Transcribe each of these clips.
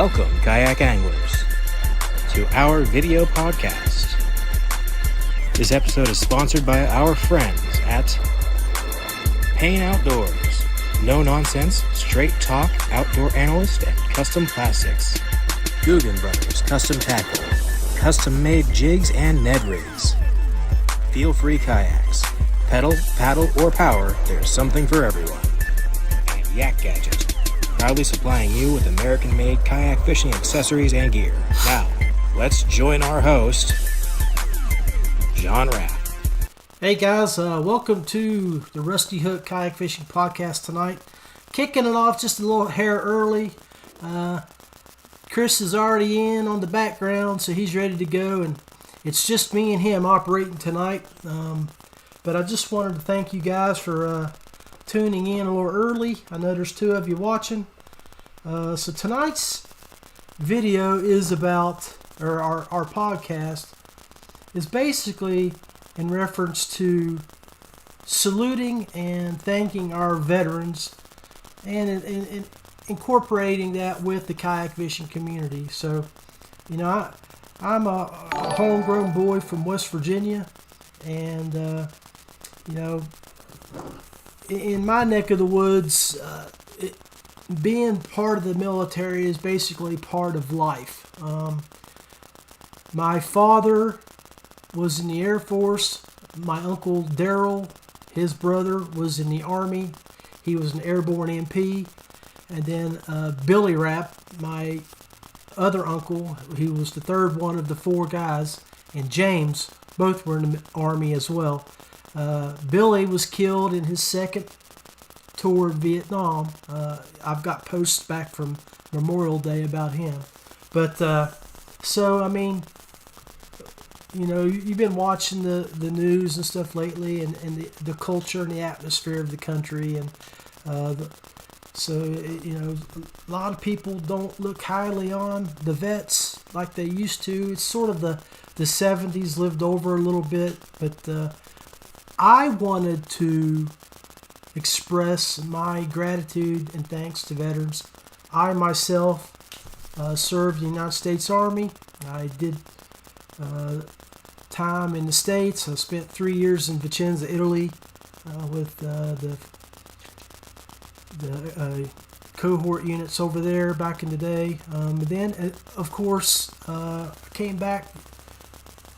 Welcome, kayak anglers, to our video podcast. This episode is sponsored by our friends at Payne Outdoors, no-nonsense, straight-talk outdoor analyst and custom plastics. Guggen Brothers Custom Tackle, custom-made jigs and Ned rigs. Feel-free kayaks. Pedal, paddle, or power, there's something for everyone. And Yak Gadget, proudly supplying you with American-made kayak fishing accessories and gear. Now, let's join our host, John Rapp. Hey guys, welcome to the Rusty Hook Kayak Fishing Podcast tonight. Kicking it off just a little hair early. Chris is already in on the background, so he's ready to go, and it's just me and him operating tonight. But I just wanted to thank you guys for tuning in a little early. I know there's two of you watching. So tonight's video is about, or our podcast is basically in reference to saluting and thanking our veterans and incorporating that with the kayak fishing community. So, you know, I'm a homegrown boy from West Virginia, and, you know, in my neck of the woods, being part of the military is basically part of life. My father was in the Air Force. My uncle Daryl, his brother, was in the Army. He was an airborne MP. And then Billy Rapp, my other uncle, he was the third one of the four guys, and James, both were in the Army as well. Billy was killed in his second tour of Vietnam. I've got posts back from Memorial Day about him. But, so, I mean, you know, you've been watching the news and stuff lately, and the culture and the atmosphere of the country, and so, you know, a lot of people don't look highly on the vets like they used to. It's sort of the 70s lived over a little bit, but I wanted to express my gratitude and thanks to veterans. I myself served in the United States Army. I did time in the States. I spent 3 years in Vicenza, Italy, with the cohort units over there back in the day. And then, of course, I came back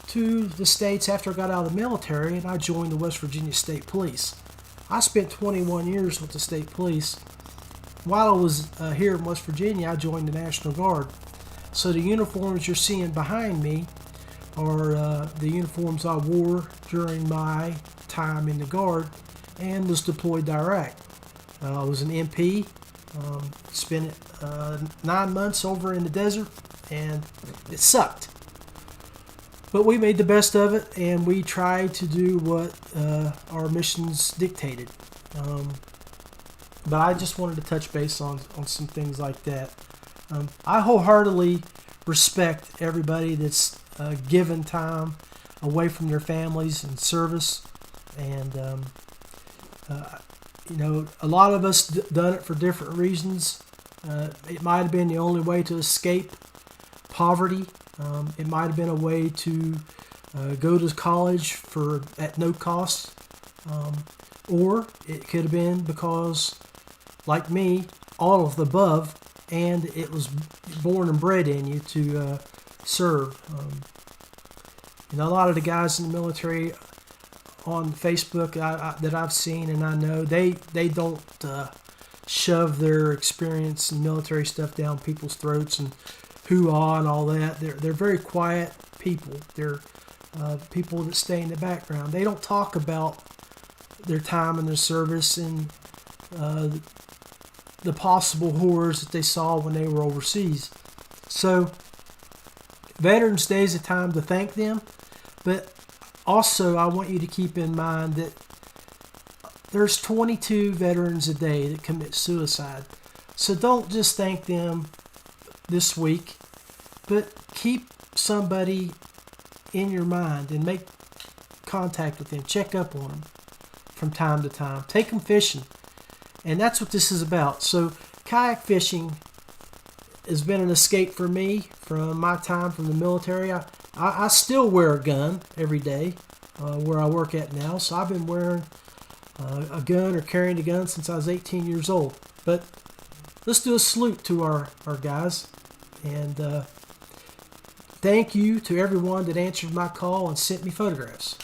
to the States after I got out of the military, and I joined the West Virginia State Police. I spent 21 years with the State Police. While I was here in West Virginia, I joined the National Guard. So the uniforms you're seeing behind me are the uniforms I wore during my time in the Guard and was deployed to Iraq. I was an MP, spent 9 months over in the desert, and it sucked. But we made the best of it, and we tried to do what our missions dictated. But I just wanted to touch base on some things like that. I wholeheartedly respect everybody that's given time away from their families in service, and you know, a lot of us done it for different reasons. It might have been the only way to escape poverty. It might have been a way to go to college at no cost, or it could have been because, like me, all of the above, and it was born and bred in you to serve. You know, a lot of the guys in the military on Facebook that I've seen and I know, they don't shove their experience and military stuff down people's throats and hoo-ah and all that. They're very quiet people. They're people that stay in the background. They don't talk about their time in their service and the possible horrors that they saw when they were overseas. So Veterans Day is a time to thank them, but also I want you to keep in mind that there's 22 veterans a day that commit suicide. So don't just thank them this week, but keep somebody in your mind and make contact with them. Check up on them from time to time. Take them fishing. And that's what this is about. So kayak fishing has been an escape for me from my time from the military. I still wear a gun every day where I work at now, so I've been wearing a gun or carrying a gun since I was 18 years old. But let's do a salute to our guys, and thank you to everyone that answered my call and sent me photographs.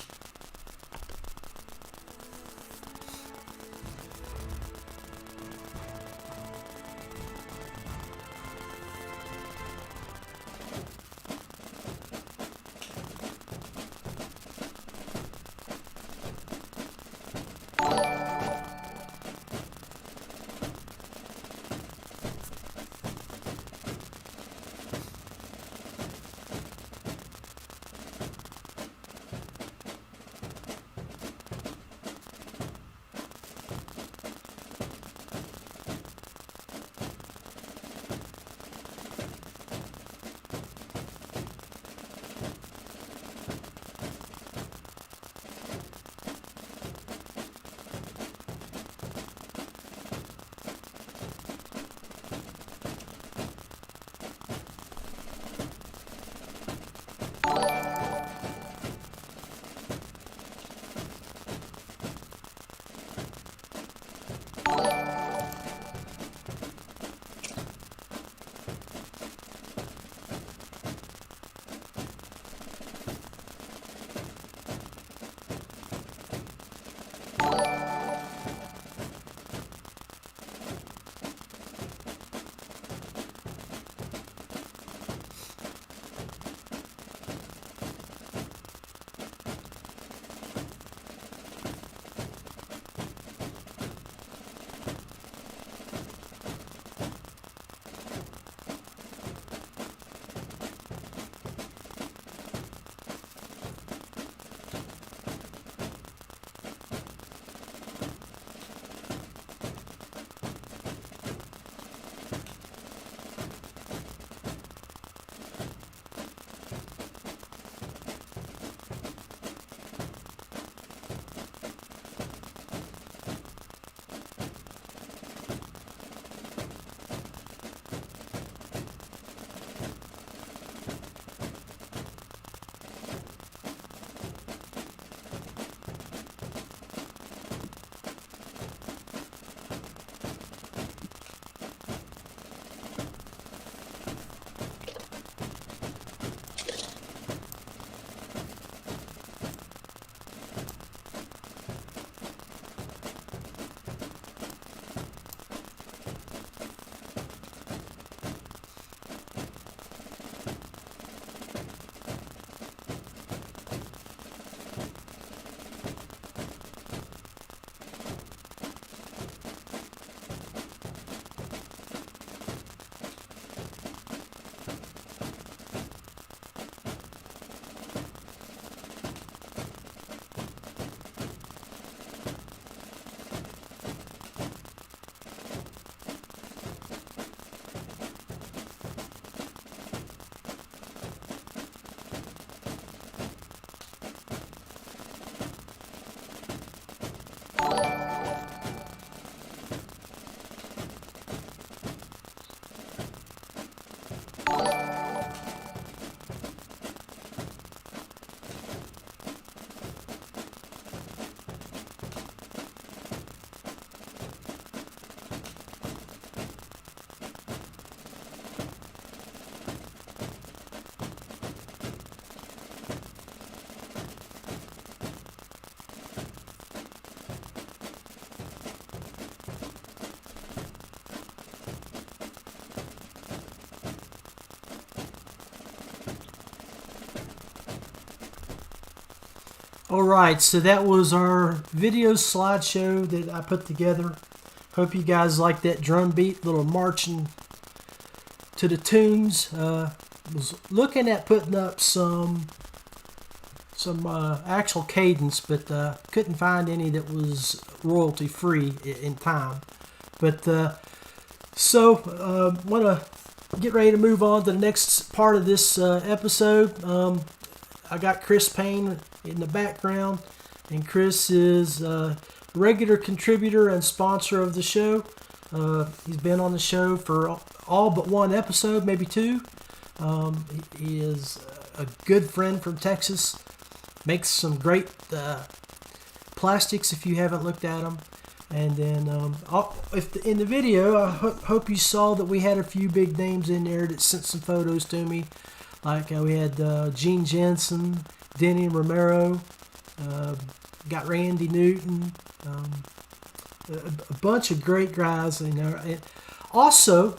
Alright, so that was our video slideshow that I put together. Hope you guys like that drum beat, little marching to the tunes. Was looking at putting up some actual cadence, but couldn't find any that was royalty free in time. But want to get ready to move on to the next part of this episode. I got Chris Payne in the background, and Chris is a regular contributor and sponsor of the show. He's been on the show for all but one episode, maybe two. He is a good friend from Texas. Makes some great plastics if you haven't looked at them. And then in the video, I hope you saw that we had a few big names in there that sent some photos to me. Like we had Gene Jensen, Denny Romero, got Randy Newton, a bunch of great guys. And also,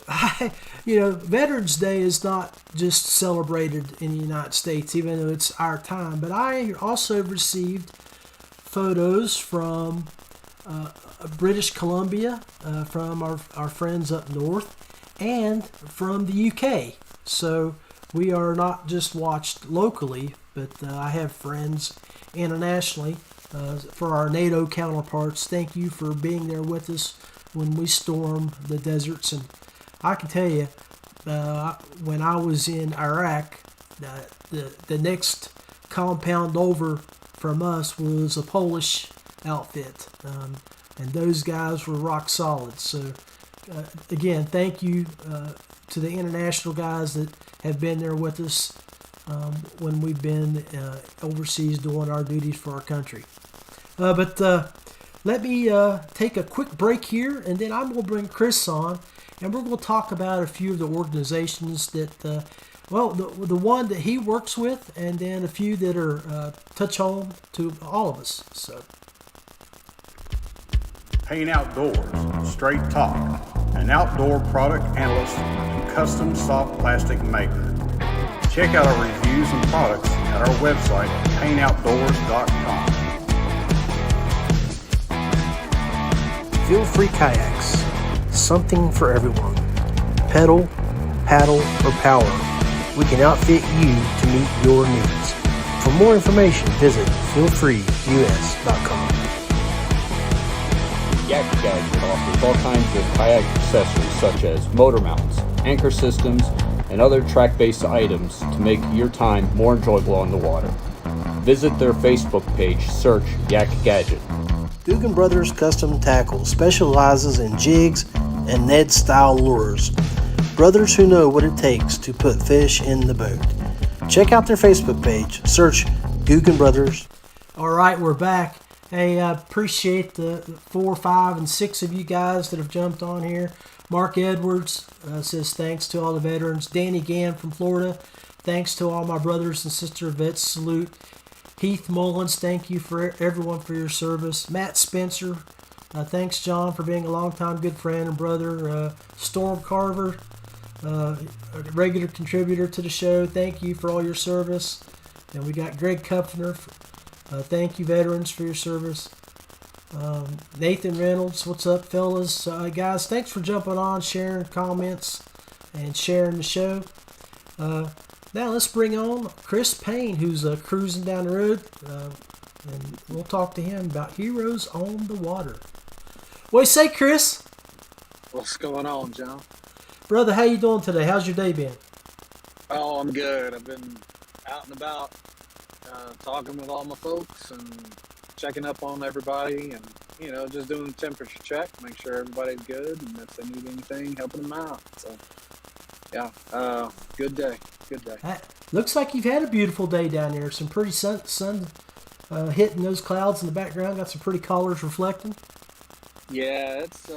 Veterans Day is not just celebrated in the United States, even though it's our time. But I also received photos from British Columbia, from our friends up north, and from the UK. So we are not just watched locally, but I have friends internationally. For our NATO counterparts, thank you for being there with us when we storm the deserts. And I can tell you, when I was in Iraq, the next compound over from us was a Polish outfit, and those guys were rock solid. So again, thank you to the international guys that have been there with us when we've been overseas doing our duties for our country. But let me take a quick break here, and then I'm going to bring Chris on, and we're going to talk about a few of the organizations that, the one that he works with, and then a few that are touch home to all of us. So, Payne Outdoors, straight talk, an outdoor product analyst and custom soft plastic maker. Check out our reviews and products at our website, payneoutdoors.com. Feel Free Kayaks, something for everyone. Pedal, paddle, or power, we can outfit you to meet your needs. For more information, visit feelfreeus.com. Kayak Gadget offers all kinds of kayak accessories such as motor mounts, anchor systems, and other track-based items to make your time more enjoyable on the water. Visit their Facebook page, search Yak Gadget. Guggen Brothers Custom Tackle specializes in jigs and Ned-style lures. Brothers who know what it takes to put fish in the boat. Check out their Facebook page. Search Guggen Brothers. All right, we're back. Hey, I appreciate the 4, 5, and 6 of you guys that have jumped on here. Mark Edwards says thanks to all the veterans. Danny Gann from Florida, thanks to all my brothers and sisters. Vets salute. Heath Mullins, thank you for everyone for your service. Matt Spencer, thanks John for being a longtime good friend and brother. Storm Carver, a regular contributor to the show, thank you for all your service. And we got Greg Kupfner, thank you veterans for your service. Nathan Reynolds, what's up fellas? Guys, thanks for jumping on, sharing comments, and sharing the show. Now let's bring on Chris Payne, who's cruising down the road, and we'll talk to him about Heroes on the Water. What do you say, Chris? What's going on, John? Brother, how you doing today? How's your day been? Oh, I'm good. I've been out and about talking with all my folks and checking up on everybody and, just doing a temperature check, make sure everybody's good, and if they need anything, helping them out. So, yeah, good day. Good day. Looks like you've had a beautiful day down there. Some pretty sun hitting those clouds in the background. Got some pretty colors reflecting. Yeah, it's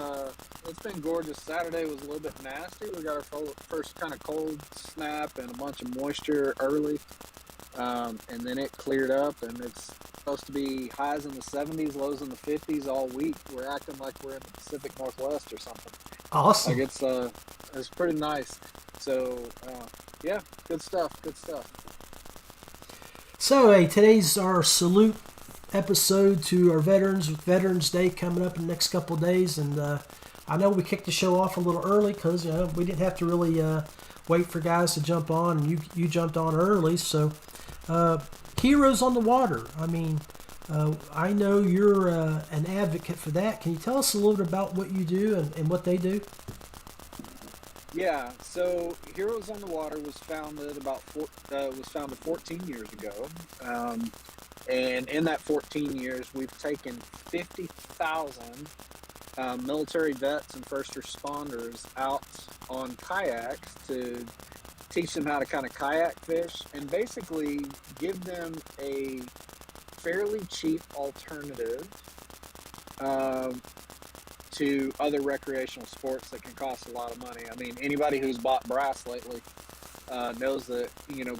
been gorgeous. Saturday was a little bit nasty. We got our first kind of cold snap and a bunch of moisture early, and then it cleared up, and it's supposed to be highs in the 70s, lows in the 50s all week. We're acting like we're in the Pacific Northwest or something. Awesome. Like it's pretty nice. So, yeah, good stuff. So, hey, today's our salute episode to our veterans, with Veterans Day coming up in the next couple of days. And I know we kicked the show off a little early because we didn't have to really wait for guys to jump on, and you jumped on early. So, Heroes on the Water. I mean, I know you're an advocate for that. Can you tell us a little bit about what you do and what they do? Yeah, so Heroes on the Water was founded 14 years ago, and in that 14 years, we've taken 50,000 military vets and first responders out on kayaks to teach them how to kind of kayak fish and basically give them a fairly cheap alternative to other recreational sports that can cost a lot of money. I mean, anybody who's bought brass lately knows that,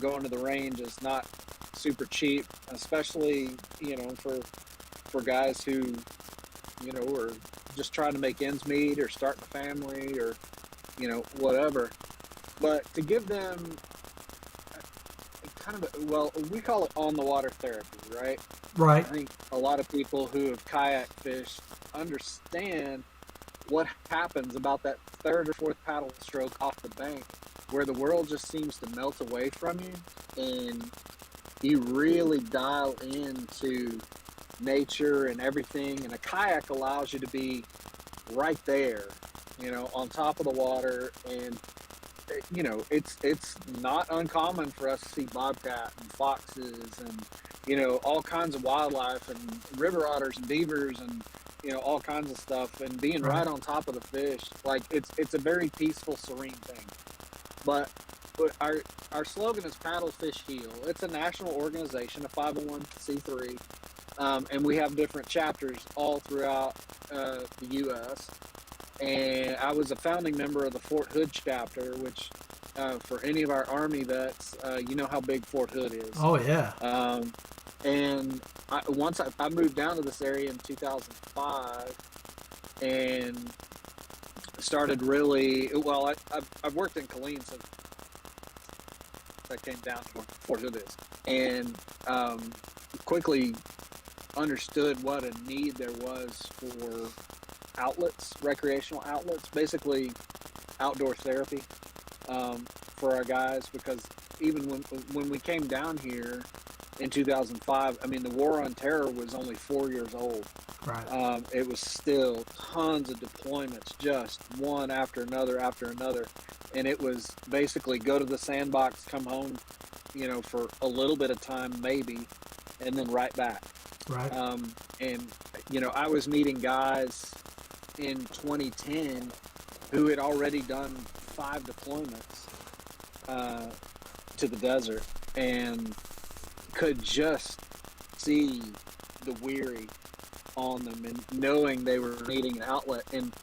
going to the range is not super cheap, especially, for guys who, are just trying to make ends meet or starting a family or, whatever. But to give them we call it on the water therapy, right? Right. I think a lot of people who have kayak fished understand what happens about that third or fourth paddle stroke off the bank, where the world just seems to melt away from you, and you really dial into nature and everything. And a kayak allows you to be right there, on top of the water. And it's not uncommon for us to see bobcat and foxes and all kinds of wildlife and river otters and beavers and all kinds of stuff, and being right on top of the fish. Like it's a very peaceful, serene thing. But our slogan is Paddle Fish Heal. It's a national organization, a 501c3, and we have different chapters all throughout the U.S. And I was a founding member of the Fort Hood chapter, which for any of our Army vets, you know how big Fort Hood is. Oh, yeah. And once I moved down to this area in 2005 and started really, I've worked in Killeen since I came down to where Fort Hood is, and quickly understood what a need there was for outlets, recreational outlets, basically outdoor therapy for our guys, because even when we came down here in 2005, I mean, the War on Terror was only 4 years old. Right. It was still tons of deployments, just one after another, and it was basically go to the sandbox, come home, for a little bit of time maybe, and then right back. Right. And I was meeting guys in 2010 who had already done 5 deployments to the desert, and could just see the weary on them, and knowing they were needing an outlet. And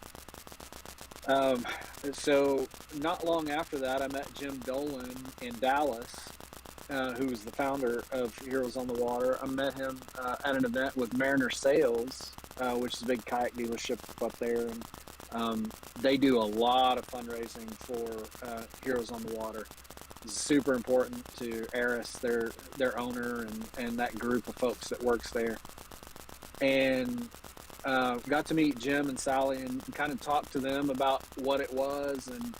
so not long after that, I met Jim Dolan in Dallas, who was the founder of Heroes on the Water. I met him at an event with Mariner Sales, which is a big kayak dealership up there, and they do a lot of fundraising for Heroes on the Water. It's super important to Eris, their owner, and that group of folks that works there. And got to meet Jim and Sally and kind of talk to them about what it was, and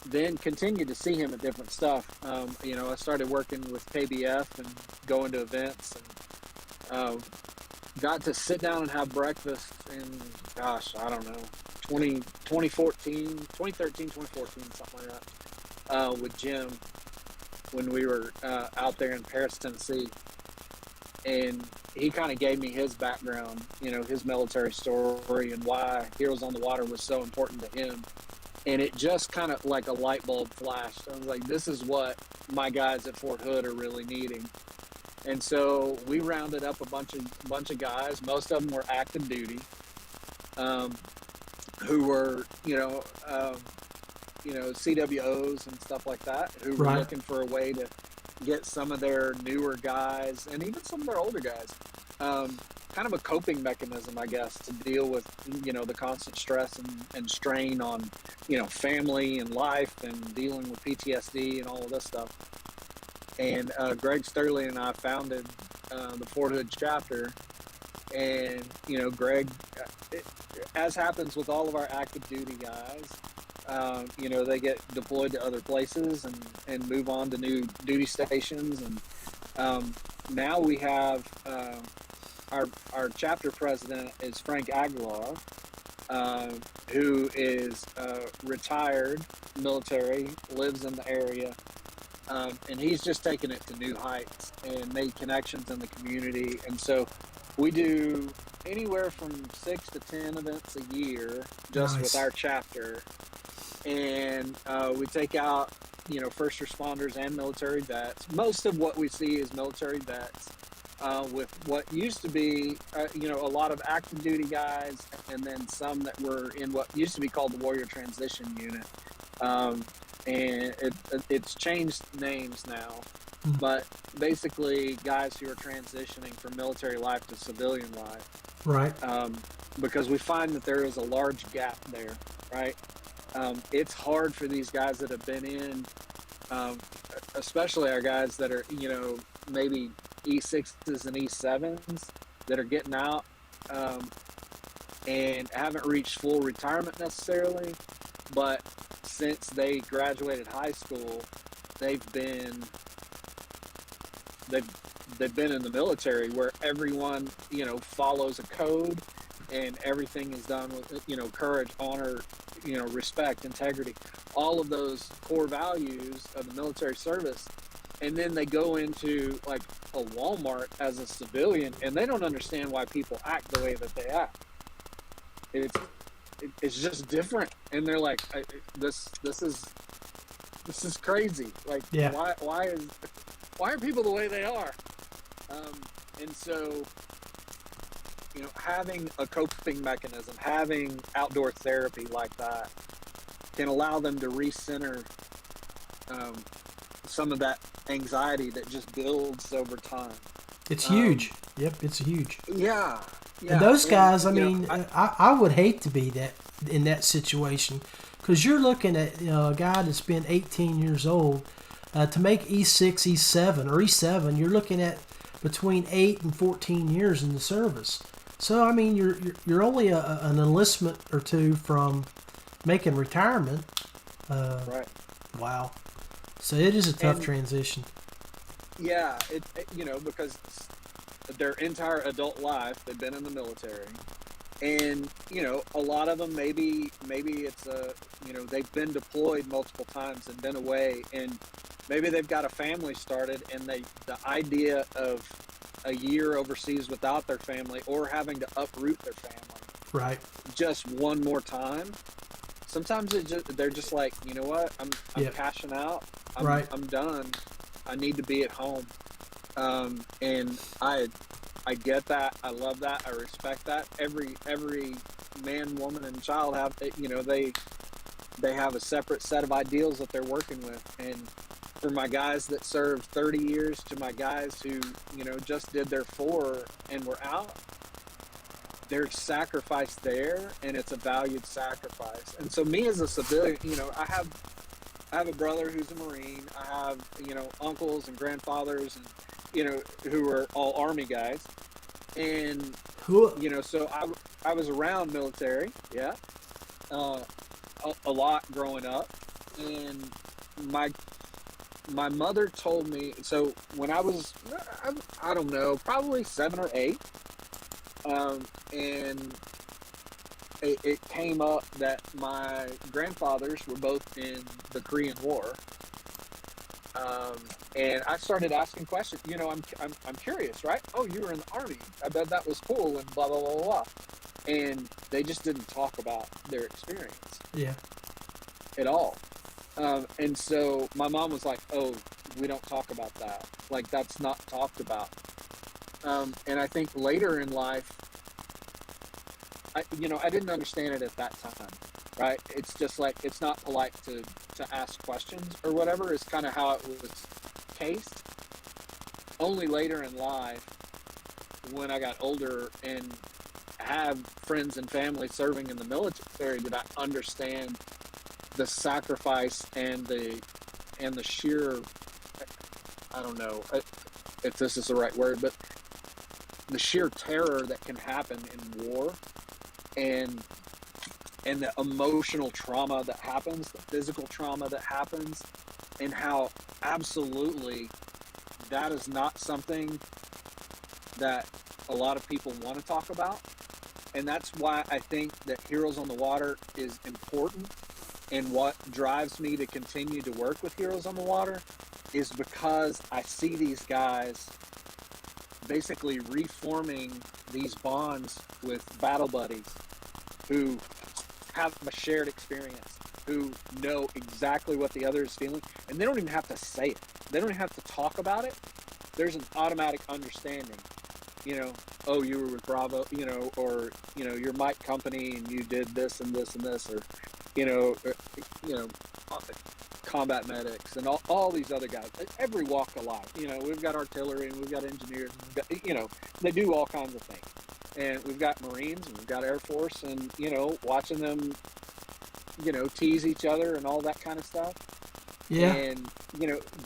then continued to see him at different stuff. I started working with KBF and going to events, and got to sit down and have breakfast in, I don't know, 2013, 2014, something like that, with Jim when we were out there in Paris, Tennessee. And he kind of gave me his background, his military story, and why Heroes on the Water was so important to him. And it just kind of like a light bulb flashed. I was like, this is what my guys at Fort Hood are really needing. And so we rounded up a bunch of guys. Most of them were active duty, who were, CWOs and stuff like that, who were looking for a way to get some of their newer guys and even some of their older guys, kind of a coping mechanism, I guess, to deal with, the constant stress and strain on, family and life and dealing with PTSD and all of this stuff. And Greg Sterling and I founded the Fort Hood chapter. And, Greg, as happens with all of our active duty guys, they get deployed to other places and move on to new duty stations. And now we have our chapter president is Frank Aguilar, who is retired military, lives in the area, and he's just taken it to new heights and made connections in the community. And so we do anywhere from 6 to 10 events a year just Nice. with our chapter. And we take out, first responders and military vets. Most of what we see is military vets, with what used to be, a lot of active duty guys, and then some that were in what used to be called the Warrior Transition Unit. And it's changed names now, but basically guys who are transitioning from military life to civilian life. Right. Because we find that there is a large gap there, right? It's hard for these guys that have been in, especially our guys that are, maybe E6s and E7s that are getting out, and haven't reached full retirement necessarily, but since they graduated high school, they've been in the military where everyone, follows a code, and everything is done with, courage, honor, respect, integrity, all of those core values of the military service. And then they go into like a Walmart as a civilian, and they don't understand why people act the way that they act. It's just different, and they're like, this is crazy. Like, Yeah. why are people the way they are? And so, having a coping mechanism, having outdoor therapy like that, can allow them to recenter some of that anxiety that just builds over time. It's huge. Yep, it's huge. Yeah. And those guys, I you know, mean, I would hate to be in that situation, because you're looking at a guy that's been 18 years old to make E6, E7, or E7. You're looking at between 8 and 14 years in the service. So I mean, you're only an enlistment or two from making retirement. right. Wow. So it is a tough And- transition. Yeah, because their entire adult life they've been in the military, and a lot of them maybe it's they've been deployed multiple times and been away, and maybe they've got a family started, and the idea of a year overseas without their family, or having to uproot their family Right. just one more time. Sometimes they're just like, you know what, I'm Yeah. cashing out. Right. I'm done. I need to be at home. And I get that. I love that. I respect that. Every man, woman, and child have, they have a separate set of ideals that they're working with. And for my guys that served 30 years to my guys who, just did their 4 and were out, there's sacrifice there, and it's a valued sacrifice. And so me as a civilian, I have a brother who's a Marine. I have, uncles and grandfathers, and, who are all Army guys. And, Cool. so I was around military, yeah, a lot growing up. And my mother told me, so when I was, I don't know, probably 7 or 8, and it came up that my grandfathers were both in the Korean War, and I started asking questions. I'm curious, right? Oh, you were in the Army. I bet that was cool, and blah blah blah blah. And they just didn't talk about their experience Yeah. at all. And so my mom was like, "Oh, we don't talk about that. Like, that's not talked about." And I think later in life, I didn't understand it at that time, right? It's just like, it's not polite to ask questions or whatever, is kind of how it was cased. Only later in life, when I got older and have friends and family serving in the military, did I understand the sacrifice and the sheer, I don't know if this is the right word, but the sheer terror that can happen in war, and the emotional trauma that happens, the physical trauma that happens, and how absolutely that is not something that a lot of people want to talk about. And that's why I think that Heroes on the Water is important, and what drives me to continue to work with Heroes on the Water is because I see these guys basically reforming these bonds with battle buddies who have a shared experience, who know exactly what the other is feeling, and they don't even have to say it. They don't even have to talk about it. There's an automatic understanding. Oh, you were with Bravo, or you're Mike Company and you did this and this and this, or combat medics and all these other guys, every walk of life. We've got artillery and we've got engineers, and we've got, they do all kinds of things. And we've got Marines and we've got Air Force, and, watching them, tease each other and all that kind of stuff. Yeah. And,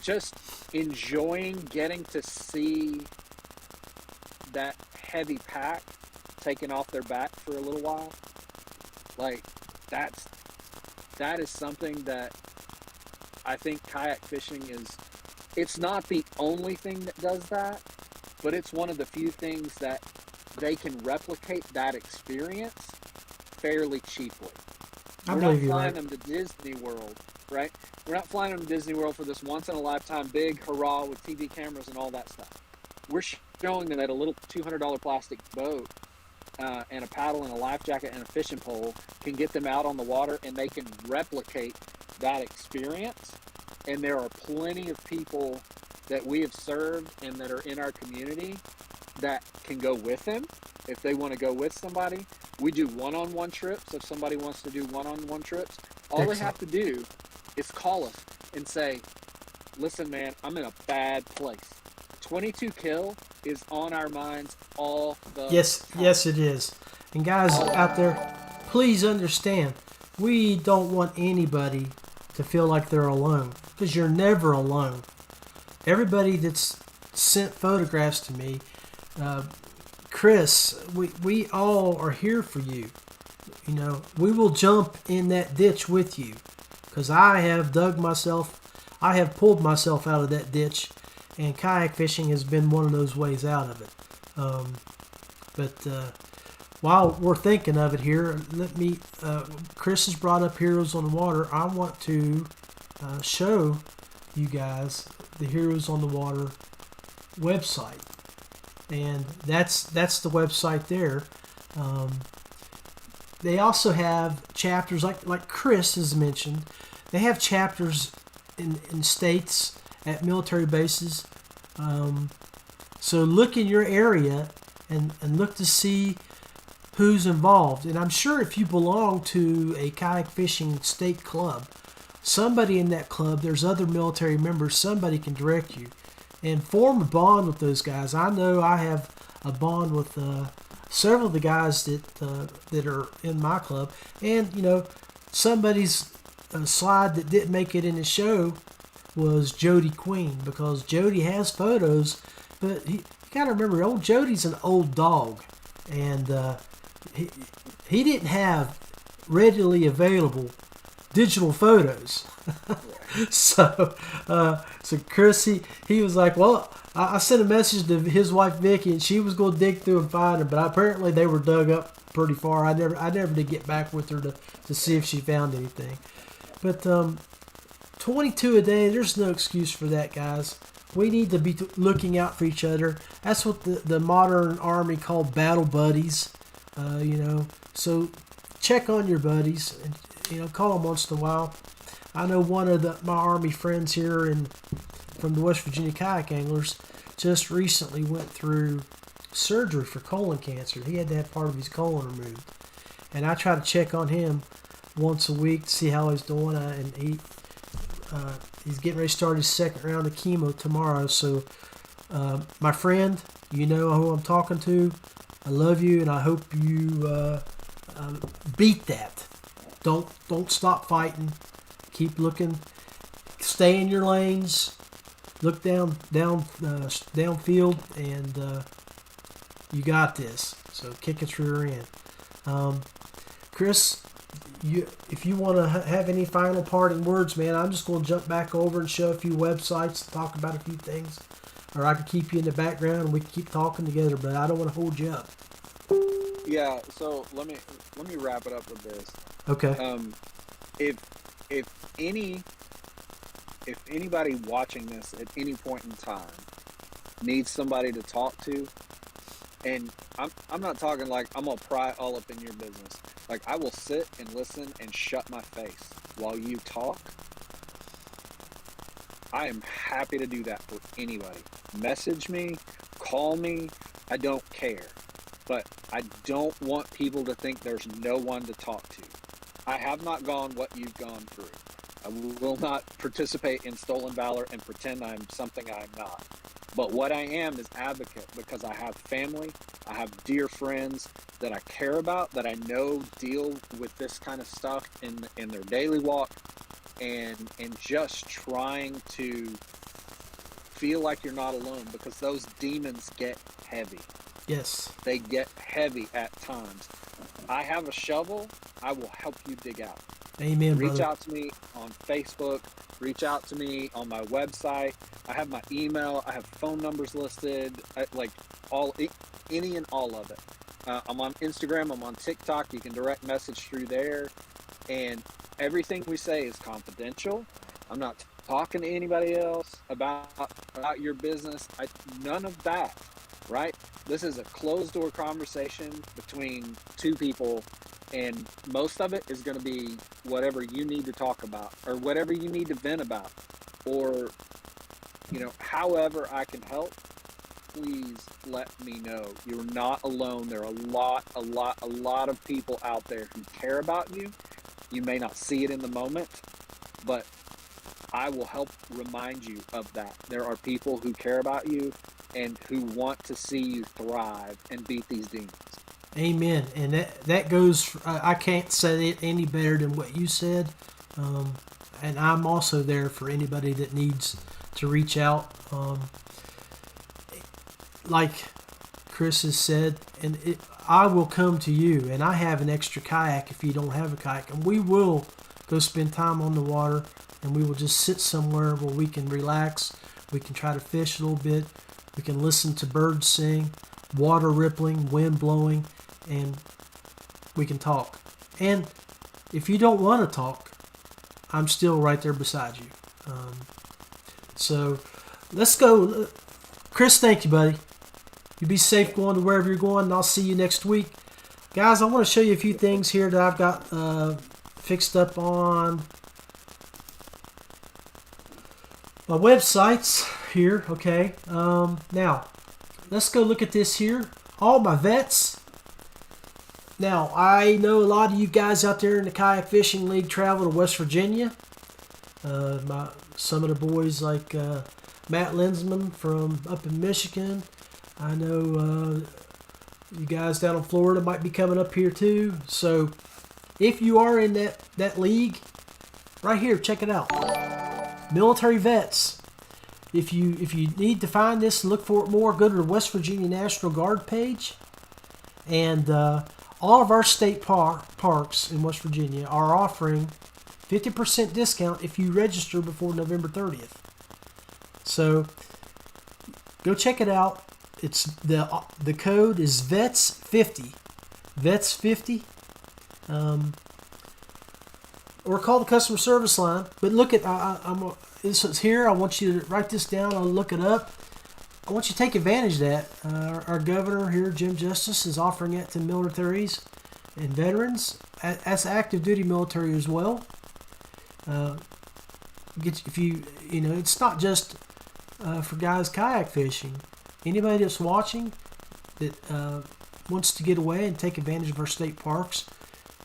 just enjoying getting to see that heavy pack taken off their back for a little while. Like, that is something that I think kayak fishing it's not the only thing that does that, but it's one of the few things that they can replicate that experience fairly cheaply. I We're believe not you're flying right. them to Disney World, right? We're not flying them to Disney World for this once-in-a-lifetime big hurrah with TV cameras and all that stuff. We're showing them that a little $200 plastic boat and a paddle and a life jacket and a fishing pole can get them out on the water, and they can replicate that experience. And there are plenty of people that we have served and that are in our community that can go with them if they want to go with somebody. We do one-on-one trips. If somebody wants to do one-on-one trips, all Excellent. they have to do is call us and say, listen, man, I'm in a bad place. 22 kill is on our minds all the time. Yes, it is. And guys out there, please understand, we don't want anybody to feel like they're alone, because you're never alone. Everybody that's sent photographs to me, Chris, we all are here for you. We will jump in that ditch with you, because I have pulled myself out of that ditch, and kayak fishing has been one of those ways out of it. But while we're thinking of it here, Chris has brought up Heroes on the Water. I want to show you guys the Heroes on the Water website. And that's the website there. They also have chapters, like Chris has mentioned. They have chapters in states at military bases. So look in your area and look to see who's involved. And I'm sure if you belong to a kayak fishing state club, somebody in that club, there's other military members, somebody can direct you and form a bond with those guys. I know I have a bond with several of the guys that are in my club. And, somebody's slide that didn't make it in the show was Jody Queen, because Jody has photos, but you got to remember, old Jody's an old dog, and he didn't have readily available digital photos. So Chris, he was like, well, I sent a message to his wife Vicky, and she was going to dig through and find them, but apparently they were dug up pretty far. I never did get back with her to see if she found anything. But 22 a day, there's no excuse for that, guys. We need to be looking out for each other. That's what the modern Army called battle buddies. So check on your buddies and call them once in a while. I know one of my Army friends here from the West Virginia Kayak Anglers just recently went through surgery for colon cancer. He had to have part of his colon removed, and I try to check on him once a week to see how he's doing. And he's getting ready to start his second round of chemo tomorrow. So, my friend, you know who I'm talking to. I love you, and I hope you beat that. Don't stop fighting. Keep looking. Stay in your lanes. Look downfield, and you got this. So kick its rear end. Chris, if you want to have any final parting words, man, I'm just going to jump back over and show a few websites and talk about a few things. Or I can keep you in the background and we can keep talking together, but I don't want to hold you up. Yeah, so let me wrap it up with this. Okay. If anybody watching this at any point in time needs somebody to talk to, And I'm not talking like I'm gonna pry all up in your business. Like, I will sit and listen and shut my face while you talk. I am happy to do that for anybody. Message me, call me, I don't care. But I don't want people to think there's no one to talk to. I have not gone what you've gone through. I will not participate in stolen valor and pretend I'm something I'm not. But what I am is advocate, because I have family, I have dear friends that I care about, that I know deal with this kind of stuff in their daily walk, and just trying to feel like you're not alone, because those demons get heavy. Yes. They get heavy at times. I have a shovel. I will help you dig out. Amen, Reach brother. out to me on Facebook. Reach out to me on my website. I have my email. I have phone numbers listed. Any and all of it. I'm on Instagram. I'm on TikTok. You can direct message through there. And everything we say is confidential. I'm not talking to anybody else about your business. None of that, right? This is a closed door conversation between two people, and most of it is going to be whatever you need to talk about, or whatever you need to vent about, or, however I can help. Please let me know. You're not alone. There are a lot of people out there who care about you. You may not see it in the moment, but I will help remind you of that. There are people who care about you and who want to see you thrive and beat these demons. Amen. And that goes, I can't say it any better than what you said. And I'm also there for anybody that needs to reach out. Like Chris has said, I will come to you, and I have an extra kayak if you don't have a kayak, and we will go spend time on the water, and we will just sit somewhere where we can relax. We can try to fish a little bit. We can listen to birds sing, water rippling, wind blowing, and we can talk. And if you don't want to talk, I'm still right there beside you. So let's go. Chris, thank you, buddy. You be safe going to wherever you're going, and I'll see you next week. Guys, I want to show you a few things here that I've got fixed up on my websites here. Okay. Now, let's go look at this here. All my vets. Now, I know a lot of you guys out there in the Kayak Fishing League travel to West Virginia. Some of the boys like Matt Lensman from up in Michigan. I know you guys down in Florida might be coming up here too. So if you are in that league, right here, check it out. Military vets. If you need to find this and look for it more, go to the West Virginia National Guard page. And all of our state parks in West Virginia are offering 50% discount if you register before November 30th. So go check it out. It's the code is VETS50. VETS50. Or call the customer service line. But look at this is here. I want you to write this down. I'll look it up. I want you to take advantage of that. Our governor here, Jim Justice, is offering it to militaries and veterans. That's active duty military as well. It's not just for guys kayak fishing. Anybody that's watching that wants to get away and take advantage of our state parks,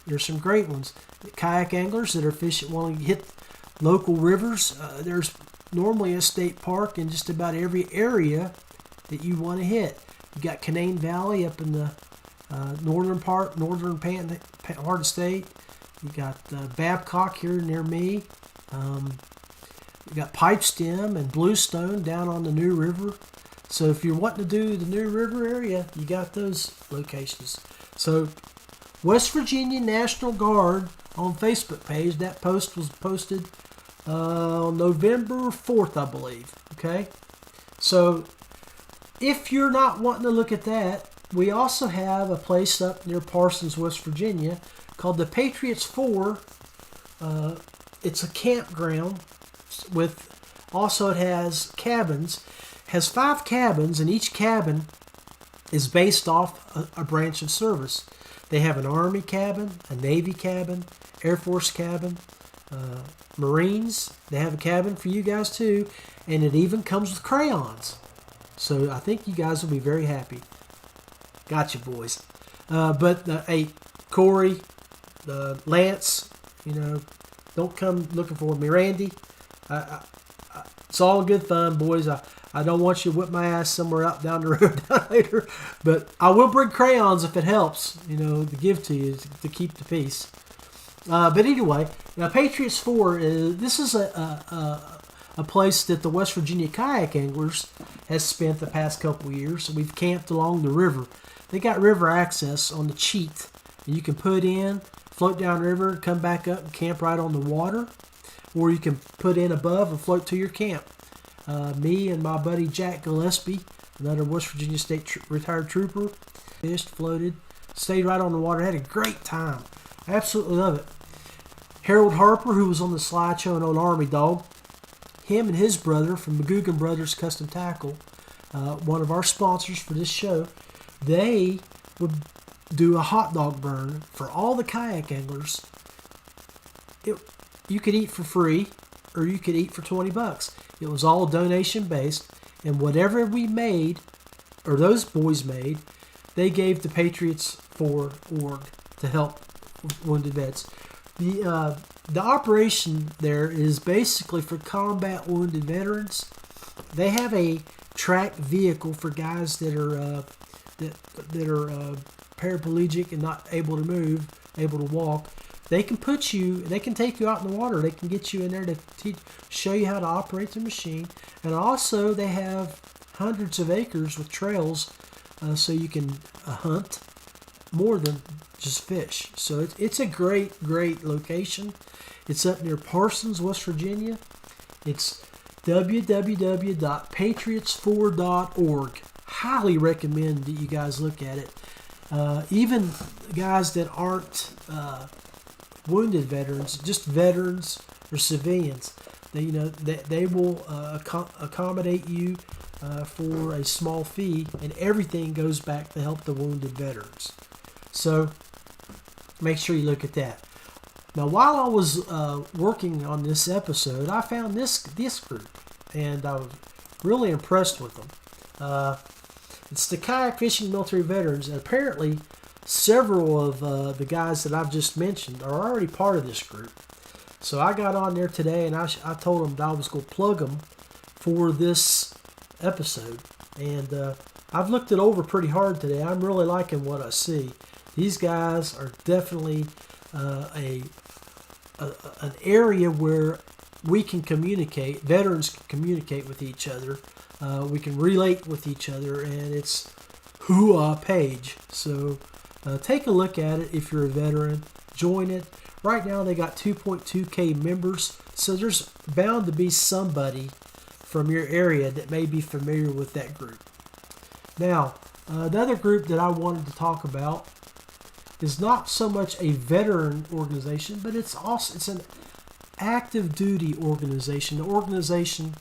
there's some great ones. Kayak anglers that are fishing, want to hit local rivers. There's normally a state park in just about every area that you want to hit. You got Canaan Valley up in the northern part of the state. You got Babcock here near me. You got Pipestem and Bluestone down on the New River. So if you're wanting to do the New River area, you got those locations. So West Virginia National Guard on Facebook page. That post was posted on November 4th, I believe. Okay. So if you're not wanting to look at that, we also have a place up near Parsons, West Virginia called the Patriots 4. It's a campground with, also it has cabins. Has 5 cabins, and each cabin is based off a branch of service. They have an Army cabin, a Navy cabin, Air Force cabin, Marines. They have a cabin for you guys too, and it even comes with crayons. So I think you guys will be very happy. Gotcha, boys. Hey, Corey, Lance, don't come looking for me. Randy, it's all good fun, boys. I don't want you to whip my ass somewhere out down the road down later, but I will bring crayons if it helps, to give to you to keep the peace. But anyway, now Patriots 4, this is a place that the West Virginia kayak anglers has spent the past couple of years. We've camped along the river. They got river access on the cheat. You can put in, float down the river, come back up and camp right on the water. Or you can put in above and float to your camp. Me and my buddy Jack Gillespie, another West Virginia State retired trooper, fished, floated, stayed right on the water, had a great time. Absolutely love it. Harold Harper, who was on the slideshow, an old Army dog, him and his brother from McGugan Brothers Custom Tackle, one of our sponsors for this show, they would do a hot dog burn for all the kayak anglers. You could eat for free, or you could eat for $20. It was all donation based, and whatever we made, or those boys made, they gave the Patriots 4 org to help wounded vets. The operation there is basically for combat wounded veterans. They have a tracked vehicle for guys that are paraplegic and not able to move, able to walk. They can take you out in the water. They can get you in there to show you how to operate the machine. And also they have hundreds of acres with trails so you can hunt more than just fish. So it's a great location. It's up near Parsons, West Virginia. It's www.patriots4.org. Highly recommend that you guys look at it. Even guys that aren't wounded veterans, just veterans or civilians, they will accommodate you for a small fee, and everything goes back to help the wounded veterans. So make sure you look at that. Now, while I was working on this episode, I found this group, and I was really impressed with them. It's the Kayak Fishing Military Veterans, and apparently several of the guys that I've just mentioned are already part of this group. So I got on there today, and I told them that I was going to plug them for this episode. And I've looked it over pretty hard today. I'm really liking what I see. These guys are definitely an area where we can communicate, veterans can communicate with each other. We can relate with each other, and it's hoo-ah page. So take a look at it if you're a veteran. Join it. Right now they got 2.2K members, so there's bound to be somebody from your area that may be familiar with that group. Now, another group that I wanted to talk about is not so much a veteran organization, but it's an active duty organization. The organization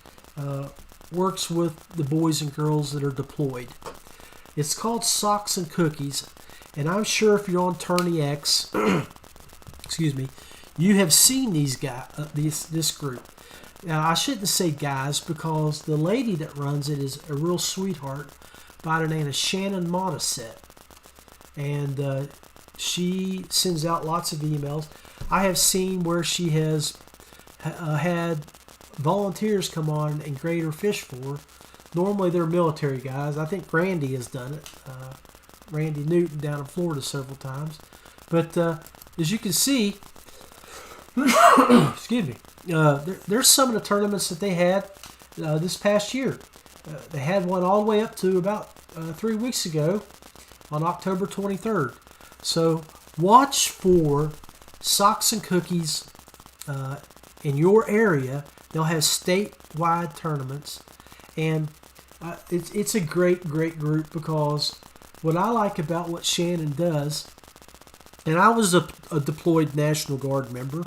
works with the boys and girls that are deployed. It's called Socks and Cookies, and I'm sure if you're on Tourney X, excuse me, you have seen these guys, this group. Now, I shouldn't say guys, because the lady that runs it is a real sweetheart by the name of Shannon Montesette, and she sends out lots of emails. I have seen where she has had volunteers come on and grade her fish for. Normally they're military guys. I think Randy has done it. Randy Newton down in Florida several times. But as you can see, excuse me, there's some of the tournaments that they had this past year. They had one all the way up to about 3 weeks ago on October 23rd. So watch for Socks and Cookies in your area. They'll have statewide tournaments, and it's a great group, because what I like about what Shannon does, and I was a deployed National Guard member,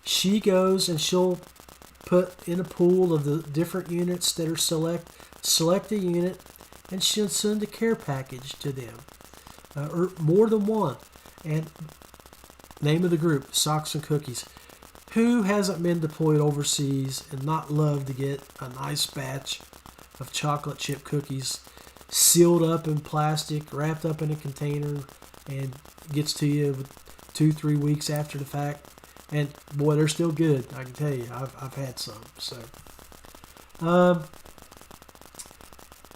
she goes and she'll put in a pool of the different units that are select a unit, and she'll send a care package to them, or more than one. And name of the group, Socks and Cookies. Who hasn't been deployed overseas and not loved to get a nice batch of chocolate chip cookies sealed up in plastic, wrapped up in a container, and gets to you 2-3 weeks after the fact? And boy, they're still good. I can tell you, I've had some. So,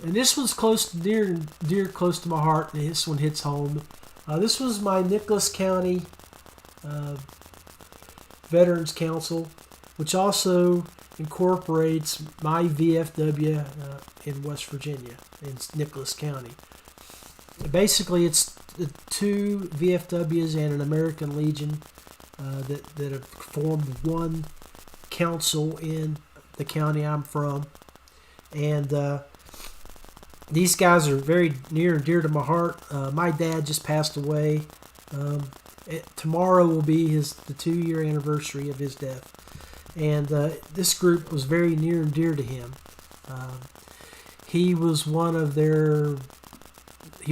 and this one's close to my heart. And this one hits home. This was my Nicholas County Veterans Council, which also incorporates my VFW in West Virginia, in Nicholas County. Basically, it's the 2 VFWs and an American Legion that have formed one council in the county I'm from. And these guys are very near and dear to my heart. My dad just passed away. Tomorrow will be the 2-year anniversary of his death. And this group was very near and dear to him. He was he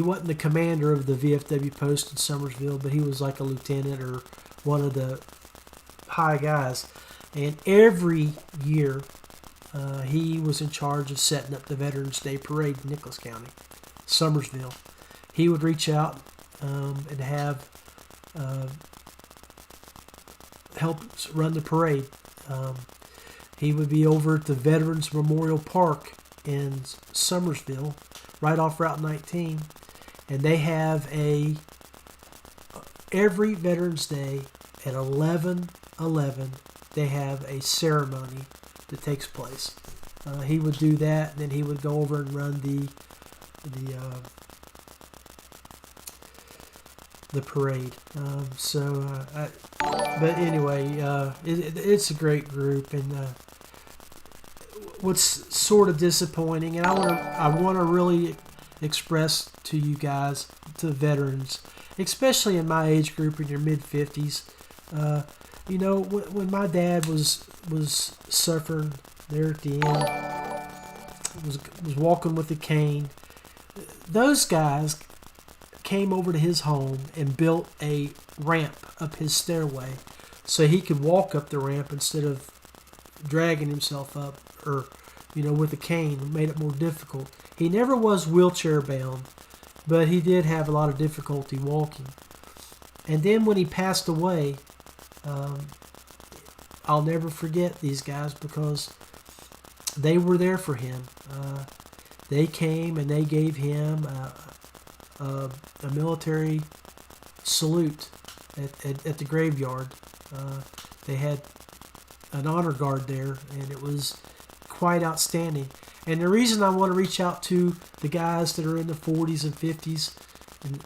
wasn't the commander of the VFW post in Summersville, but he was like a lieutenant or one of the high guys. And every year, he was in charge of setting up the Veterans Day Parade in Nicholas County, Summersville. He would reach out and have help run the parade. He would be over at the Veterans Memorial Park in Summersville, right off Route 19, and they have every Veterans Day at 11:11. They have a ceremony that takes place. He would do that, and then he would go over and run the parade. But anyway, it's a great group, and what's sort of disappointing, and I want to really express to you guys, to veterans, especially in my age group in your mid-50s, when my dad was suffering there at the end, was walking with a cane, those guys came over to his home and built a ramp up his stairway so he could walk up the ramp instead of dragging himself up or with a cane. It made it more difficult. He never was wheelchair bound, but he did have a lot of difficulty walking. And then when he passed away, I'll never forget these guys because they were there for him. They came and they gave him a military salute at the graveyard. They had an honor guard there, and it was quite outstanding. And the reason I want to reach out to the guys that are in the 40s and 50s, and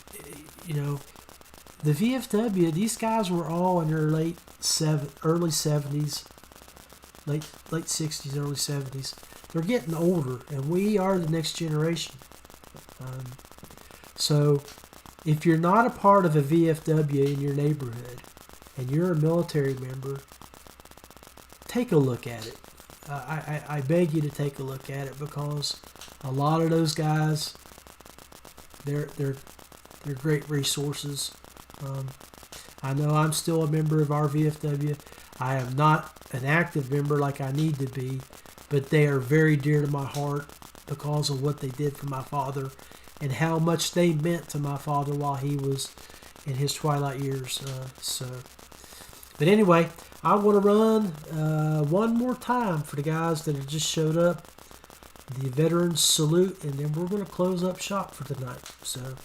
the VFW, these guys were all in their early 70s, late 60s, early 70s. They're getting older, and we are the next generation. So if you're not a part of a VFW in your neighborhood and you're a military member, take a look at it. I beg you to take a look at it because a lot of those guys, they're great resources. I know I'm still a member of our VFW. I am not an active member like I need to be, but they are very dear to my heart because of what they did for my father and how much they meant to my father while he was in his twilight years. But anyway, I want to run one more time for the guys that have just showed up, the Veterans Salute, and then we're going to close up shop for tonight. So.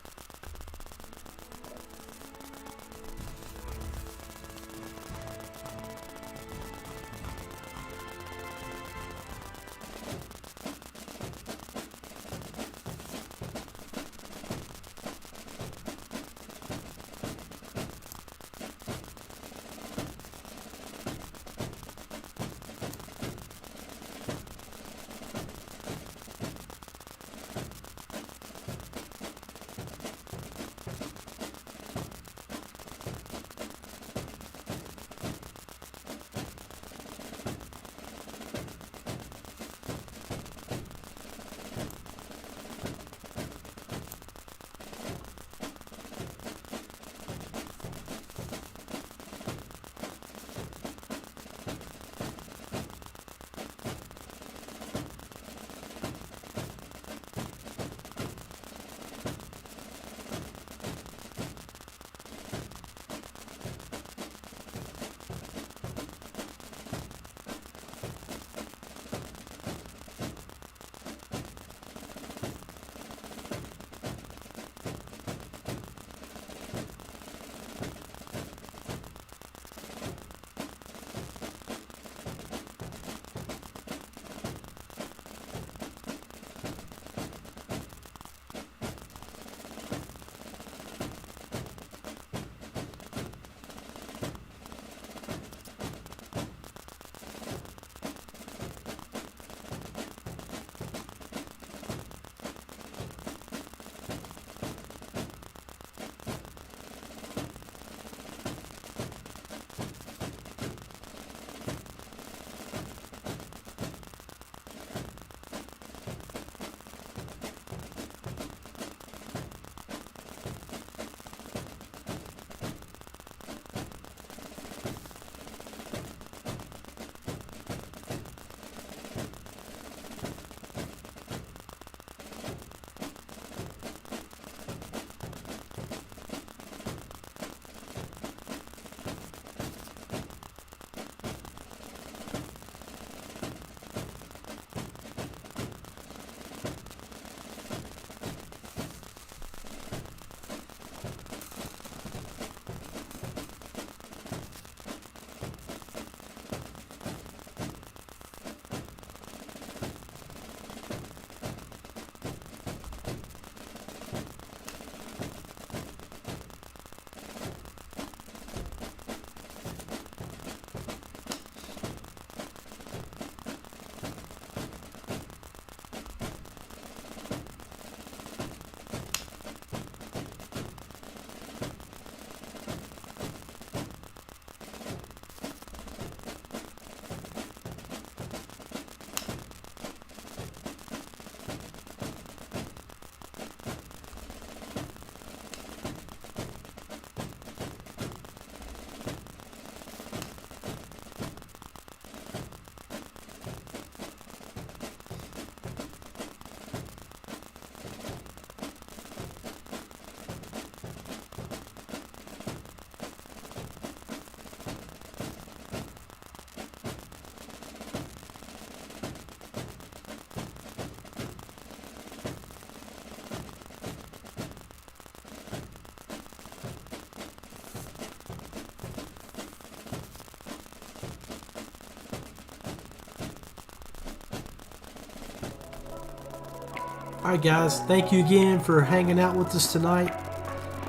All right, guys. Thank you again for hanging out with us tonight,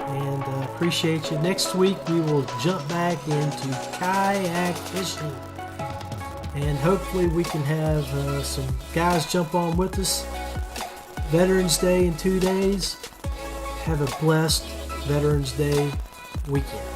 and appreciate you. Next week we will jump back into kayak fishing, and hopefully we can have some guys jump on with us. Veterans Day in 2 days. Have a blessed Veterans Day weekend.